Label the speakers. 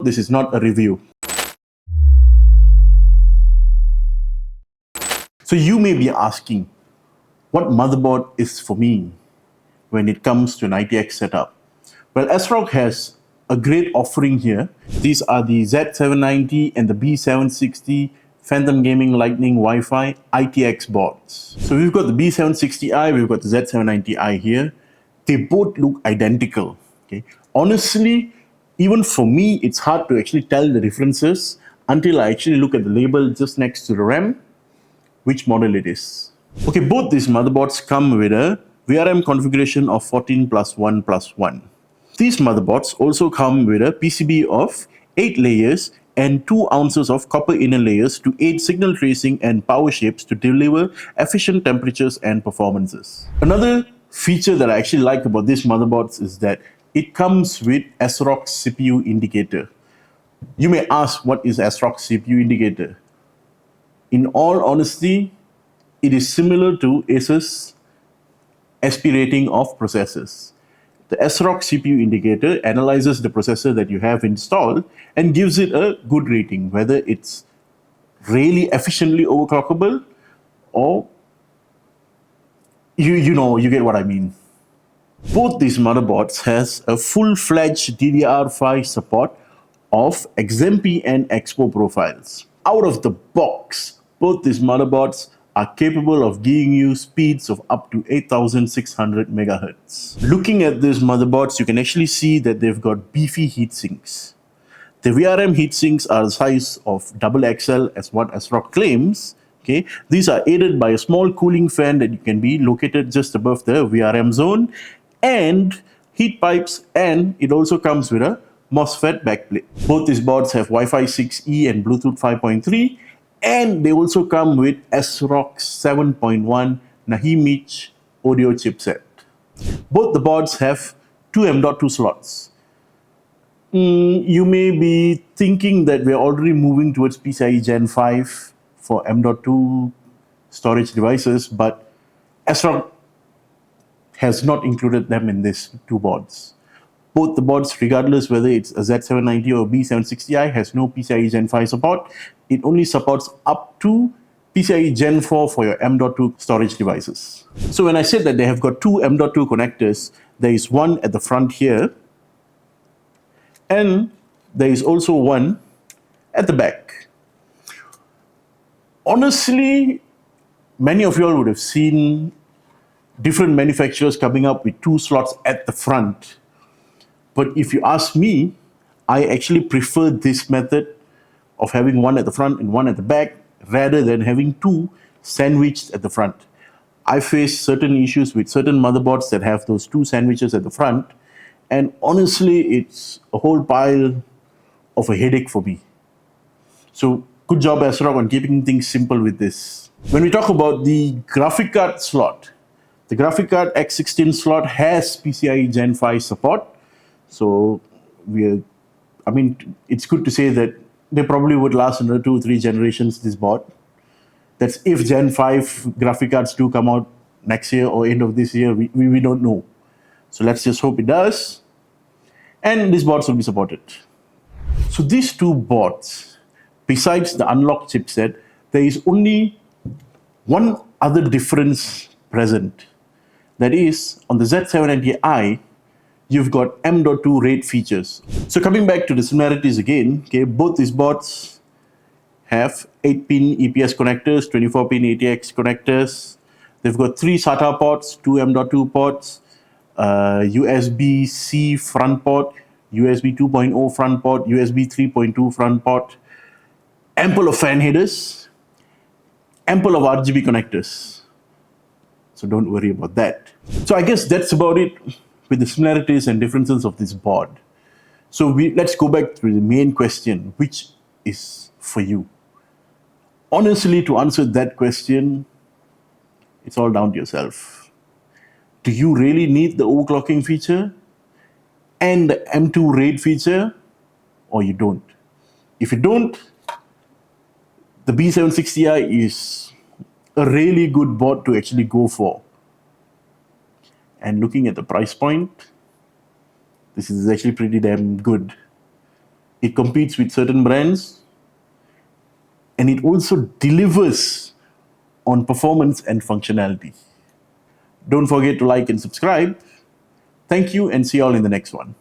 Speaker 1: This is not a review. So you may be asking, what motherboard is for me when it comes to an ITX setup? Well, Asrock has a great offering here. These are the Z790 and the B760 Phantom Gaming Lightning Wi-Fi ITX boards. So we've got the B760i, we've got the Z790i here. They both look identical. Okay. Honestly, even for me, it's hard to actually tell the differences until I actually look at the label just next to the RAM, which model it is. Okay, both these motherboards come with a VRM configuration of 14+1+1. These motherboards also come with a PCB of 8 layers and 2 ounces of copper inner layers to aid signal tracing and power shapes to deliver efficient temperatures and performances. Another feature that I actually like about these motherboards is that it comes with Asrock CPU indicator. You may ask, what is Asrock CPU indicator? In all honesty, it is similar to Asus SP rating of processors. The Asrock CPU indicator analyzes the processor that you have installed and gives it a good rating, whether it's really efficiently overclockable or you get what I mean. Both these motherboards has a full-fledged DDR5 support of XMP and Expo profiles. Out of the box, both these motherboards are capable of giving you speeds of up to 8600 MHz. Looking at these motherboards, you can actually see that they've got beefy heatsinks. The VRM heatsinks are the size of XXL as what Asrock claims. Okay, these are aided by a small cooling fan that can be located just above the VRM zone and heat pipes, and it also comes with a MOSFET backplate. Both these boards have Wi-Fi 6E and Bluetooth 5.3, and they also come with Asrock 7.1 Nahimich audio chipset. Both the boards have two M.2 slots. You may be thinking that we're already moving towards PCIe Gen 5 for M.2 storage devices, but Asrock has not included them in these two boards. Both the boards, regardless whether it's a Z790 or B760i, has no PCIe Gen 5 support. It only supports up to PCIe Gen 4 for your M.2 storage devices. So when I said that they have got two M.2 connectors, there is one at the front here, and there is also one at the back. Honestly, many of you all would have seen different manufacturers coming up with two slots at the front. But if you ask me, I actually prefer this method of having one at the front and one at the back rather than having two sandwiched at the front. I face certain issues with certain motherboards that have those two sandwiches at the front, and honestly, it's a whole pile of a headache for me. So good job, Asrock, on keeping things simple with this. When we talk about the graphic card slot, the graphic card X16 slot has PCIe Gen 5 support. So it's good to say that they probably would last another 2 or 3 generations, this board. That's if Gen 5 graphic cards do come out next year or end of this year, we don't know. So let's just hope it does. And these boards will be supported. So these two boards, besides the unlocked chipset, there is only one other difference present. That is, on the Z790i, you've got M.2 RAID features. So coming back to the similarities again, okay, both these boards have 8-pin EPS connectors, 24-pin ATX connectors. They've got 3 SATA ports, 2 M.2 ports, USB-C front port, USB 2.0 front port, USB 3.2 front port, ample of fan headers, ample of RGB connectors. So don't worry about that. So I guess that's about it with the similarities and differences of this board. So let's go back to the main question, which is for you. Honestly, to answer that question, it's all down to yourself. Do you really need the overclocking feature and the M.2 RAID feature, or you don't? If you don't, the B760i is a really good board to actually go for. And looking at the price point, this is actually pretty damn good. it competes with certain brands, and it also delivers on performance and functionality. Don't forget to like and subscribe. Thank you, and see you all in the next one.